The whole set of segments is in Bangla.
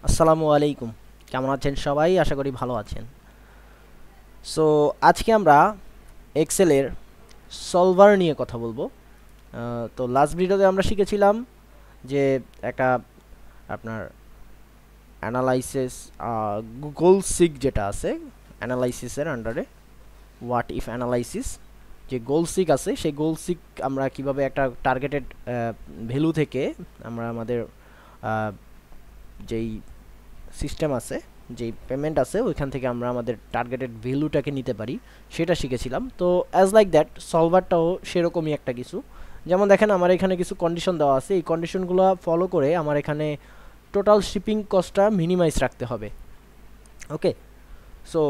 আসসালামু আলাইকুম। কেমন আছেন সবাই? আশা করি ভালো আছেন। সো আজকে আমরা এক্সেলের সলভার নিয়ে কথা বলবো। তো লাস্ট ভিডিওতে আমরা শিখেছিলাম যে একটা আপনার অ্যানালাইসিস, গোল সিক যেটা আছে অ্যানালাইসিসের আন্ডারে, হোয়াট ইফ অ্যানালাইসিস, যে গোল সিক আছে সেই গোল সিক আমরা কিভাবে একটা টার্গেটেড ভ্যালু থেকে আমরা আমাদের আহ, যেই সিস্টেম আছে, যেই পেমেন্ট আছে ওইখান থেকে আমরা আমাদের টার্গেটেড ভ্যালুটাকে নিতে পারি, সেটা শিখেছিলাম। তো অ্যাজ লাইক দ্যাট সলভারটাও সেরকমই একটা কিছু। যেমন দেখেন আমার এখানে কিছু কন্ডিশন দেওয়া আছে, এই কন্ডিশনগুলো ফলো করে আমার এখানে টোটাল শিপিং কস্টটা মিনিমাইজ রাখতে হবে। ওকে, সো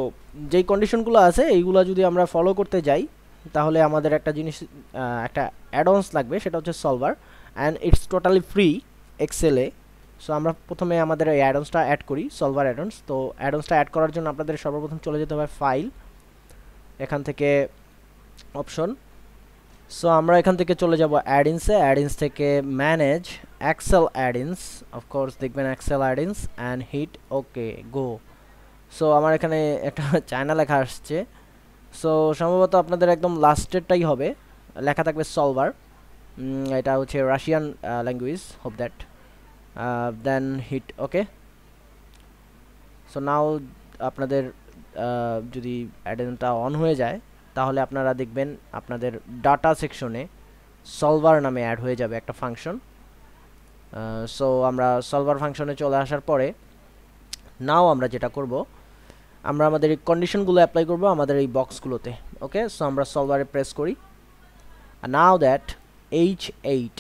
যেই কন্ডিশনগুলো আছে এইগুলো যদি আমরা ফলো করতে যাই তাহলে আমাদের একটা জিনিস, একটা অ্যাডভান্স লাগবে, সেটা হচ্ছে solver, and it's totally free এক্সেলে। সো আমরা প্রথমে আমাদের এই অ্যাডভান্সটা অ্যাড করি, সলভার অ্যাডভান্স। তো অ্যাডভান্সটা অ্যাড করার জন্য আপনাদের সর্বপ্রথম চলে যেতে হবে ফাইল, এখান থেকে অপশন। সো আমরা এখান থেকে চলে যাব অ্যাডিন্সে, অ্যাডিন্স থেকে ম্যানেজ এক্সেল অ্যাডিন্স, অফকোর্স দেখবেন Excel add-ins and hit okay go. So আমার এখানে একটা চায়না লেখা আসছে। সো সম্ভবত আপনাদের একদম লাস্টেরটাই হবে, লেখা থাকবে সলভার। এটা হচ্ছে Russian language, hope that. Then hit okay. So now আপনাদের যদি অ্যাডেনটা অন হয়ে যায় তাহলে আপনারা দেখবেন আপনাদের ডাটা সেকশনে সলভার নামে অ্যাড হয়ে যাবে একটা ফাংশন। সো আমরা সলভার ফাংশনে চলে আসার পরে নাও আমরা যেটা করব, আমরা আমাদের এই কন্ডিশনগুলো অ্যাপ্লাই করব আমাদের এই বক্সগুলোতে। ওকে, সো আমরা সলভারে প্রেস করি। Now that H8,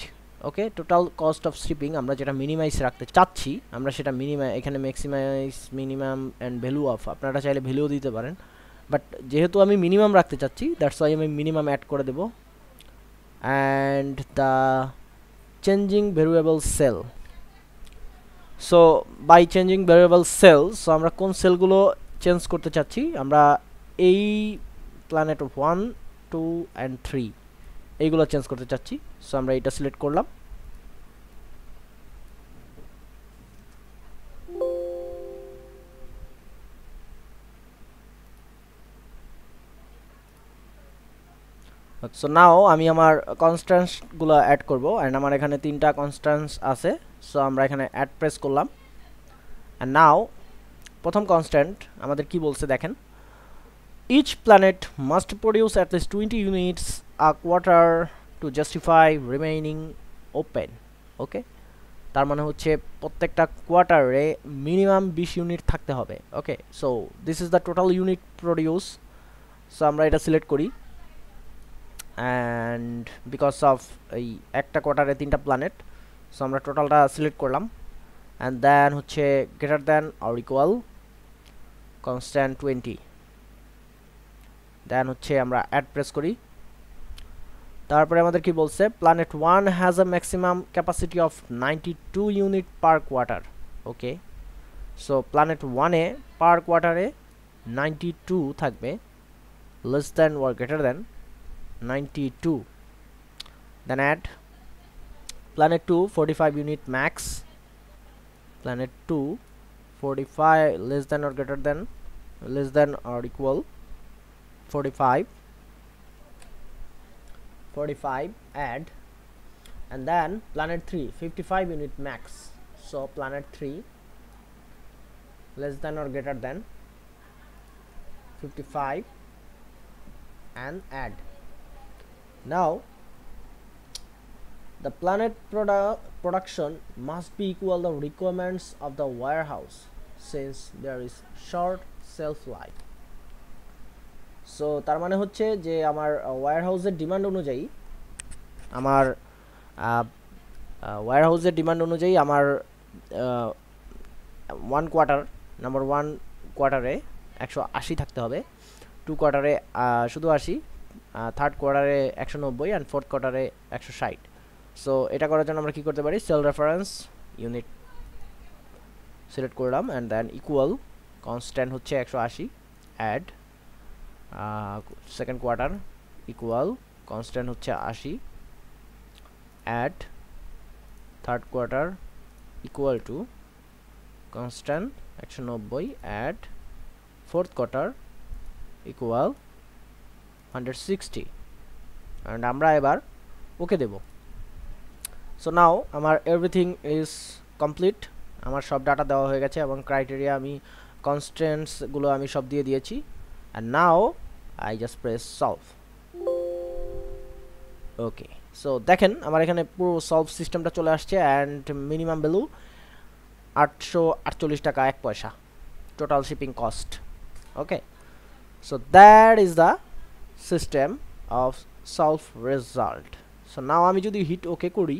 okay, total cost of shipping আমরা যেটা মিনিমাইজ রাখতে চাচ্ছি আমরা সেটা এখানে maximize minimum and value of, আপনারা চাইলে ভ্যালুও দিতে পারেন, বাট যেহেতু আমি মিনিমাম রাখতে চাচ্ছি দ্যাটস ওয়াই আমি মিনিমাম অ্যাড করে দেব। And the changing variable cell, so by changing variable cell, so আমরা কোন সেলগুলো চেঞ্জ করতে চাচ্ছি, আমরা এই প্ল্যানেট 1, 2 অ্যান্ড 3 এইগুলো চেঞ্জ করতে চাচ্ছি। সো আমরা এটা সিলেক্ট করলাম। সো নাও আমি আমার কনস্ট্যান্টসগুলো অ্যাড করব, অ্যান্ড আমার এখানে 3টা কনস্ট্যান্টস আছে। সো আমরা এখানে অ্যাড প্রেস করলাম। অ্যান্ড নাও প্রথম কনস্ট্যান্ট আমাদের কি বলছে দেখেন, each planet must produce at least 20 units a quarter to justify remaining open. Okay, তার মানে হচ্ছে প্রত্যেকটা কোয়ার্টারে মিনিমাম 20 ইউনিট থাকতে হবে। Okay, so this is the total unit produce. So আমরা এটা সিলেক্ট করি, অ্যান্ড বিকজ অফ এই একটা কোয়ার্টারে 3টা প্ল্যানেট, সো আমরা টোটালটা সিলেক্ট করলাম। অ্যান্ড দেন হচ্ছে greater than or equal constant 20, then হচ্ছে আমরা অ্যাড প্রেস করি। তারপরে আমাদের কি বলছে, planet 1 has a maximum capacity of 92 unit per quarter. Okay, so planet 1-এ পার কোয়ার্টারে 92 থাকবে, less than or greater than 92, then add planet 2 45 unit max, planet 2 45 less than or greater than, less than or equal 45, 45 add, and then planet 3 55 unit max, so planet 3 less than or greater than 55 and add. Now the planet production must be equal the requirements of the warehouse since there is short shelf life. So তার মানে হচ্ছে যে আমার ওয়্যারহাউসের ডিমান্ড অনুযায়ী, আমার ওয়্যারহাউসের ডিমান্ড অনুযায়ী আমার ওয়ান কোয়ার্টার, নাম্বার 1 কোয়ার্টারে 180 থাকতে হবে, 2 কোয়ার্টারে শুধু 80, থার্ড কোয়ার্টারে 190 অ্যান্ড ফোর্থ কোয়ার্টারে 160। সো এটা করার জন্য আমরা কি করতে পারি, সেল রেফারেন্স ইউনিট সিলেক্ট করলাম, অ্যান্ড দেন ইকুয়াল কনস্ট্যান্ট হচ্ছে 180, add second quarter equal constant হচ্ছে 80, add third quarter equal to constant 190 add fourth quarter equal 160 and আমরা এবার ওকে দেব। সো নাও আমার এভরিথিং ইজ কমপ্লিট, আমার সব ডাটা দেওয়া হয়ে গেছে এবং ক্রাইটেরিয়া আমি কনস্ট্যান্টস গুলো আমি সব দিয়ে দিয়েছি। and now I just press solve। Okay, so দেখেন আমার এখানে পুরো সলভ সিস্টেমটা চলে আসছে অ্যান্ড মিনিমাম ভ্যালু 848 টাকা 1 পয়সা, total shipping cost. Okay, so that is the system of solve result। so now আমি যদি হিট ওকে করি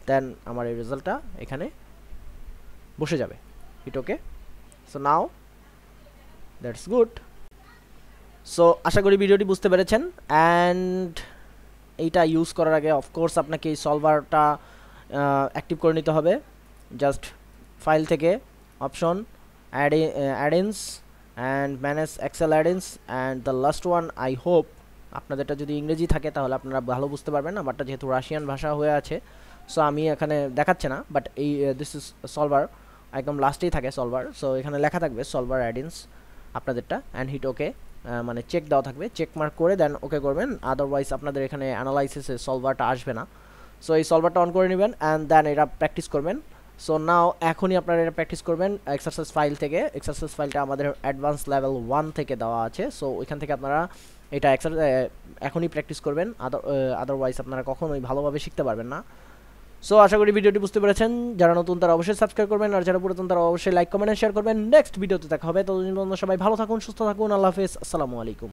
দেন আমার এই রেজাল্টটা এখানে বসে যাবে, hit okay. so now that's good। so আশা করি ভিডিওটি বুঝতে পেরেছেন অ্যান্ড এইটা ইউজ করার আগে অফকোর্স আপনাকে এই সলভারটা অ্যাক্টিভ করে নিতে হবে। জাস্ট ফাইল থেকে option add-ins and manage Excel add-ins and the last one I hope আপনাদেরটা যদি ইংরেজি থাকে তাহলে আপনারা ভালো বুঝতে পারবেন না, বাটটা যেহেতু রাশিয়ান ভাষা হয়ে আছে সো আমি এখানে দেখাচ্ছে না, বাট এই দিস ইজ সলভার একদম লাস্টেই থাকে সলভার। সো এখানে লেখা থাকবে সলভার অ্যাড-ইনস আপনাদেরটা অ্যান্ড হিট ওকে, মানে চেক দেওয়া থাকবে, চেক মার্ক করে দেন ওকে করবেন, আদারওয়াইজ আপনাদের এখানে অ্যানালাইসিসে সলভারটা আসবে না। সো এই সলভারটা অন করে নেবেন অ্যান্ড দেন এটা প্র্যাকটিস করবেন। সো নাও এখনই আপনারা এটা প্র্যাকটিস করবেন এক্সারসাইজ ফাইল থেকে। এক্সারসাইজ ফাইলটা আমাদের অ্যাডভান্স লেভেল 1 থেকে দেওয়া আছে, সো ওইখান থেকে আপনারা এটা এখনই প্র্যাকটিস করবেন, আদারওয়াইজ আপনারা কখনোই ভালোভাবে শিখতে পারবেন না। সো আশা করি ভিডিওটি বুঝতে পেরেছেন, যারা নতুন তারা অবশ্যই সাবস্ক্রাইব করবেন আর যারা পুরাতন তারা অবশ্যই লাইক কমেন্ট শেয়ার করবেন। নেক্সট ভিডিওতে দেখা হবে, ততদিন পর্যন্ত সবাই ভালো থাকুন, সুস্থ থাকুন, আল্লাহ হাফেজ, আসসালামু আলাইকুম।